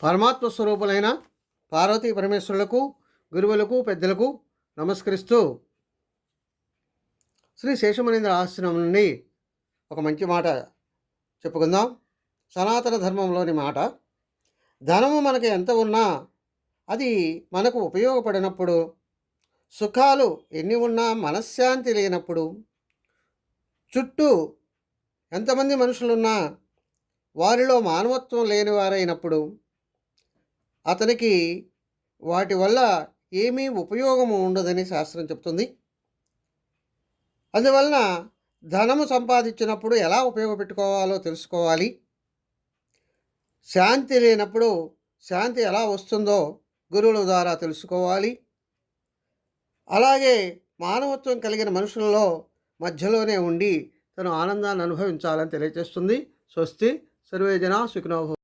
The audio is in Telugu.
పరమాత్మ స్వరూపులైన పార్వతీ పరమేశ్వరులకు, గురువులకు, పెద్దలకు నమస్కరిస్తూ శ్రీ శేషమనేంద్ర ఆశ్రమం నుండి ఒక మంచి మాట చెప్పుకుందాం. సనాతన ధర్మంలోని మాట. ధనము మనకు ఎంత ఉన్నా అది మనకు ఉపయోగపడినప్పుడు, సుఖాలు ఎన్ని ఉన్నా మనశ్శాంతి లేనప్పుడు, చుట్టూ ఎంతమంది మనుషులున్నా వారిలో మానవత్వం లేనివారైనప్పుడు అతనికి వాటి వల్ల ఏమీ ఉపయోగము ఉండదని శాస్త్రం చెప్తుంది. అందువలన ధనము సంపాదించినప్పుడు ఎలా ఉపయోగపెట్టుకోవాలో తెలుసుకోవాలి. శాంతి లేనప్పుడు శాంతి ఎలా వస్తుందో గురువుల ద్వారా తెలుసుకోవాలి. అలాగే మానవత్వం కలిగిన మనుషులలో మధ్యలోనే ఉండి తను ఆనందాన్ని అనుభవించాలని తెలియజేస్తుంది. స్వస్తి. సర్వే జనా సుఖినో భవంతు.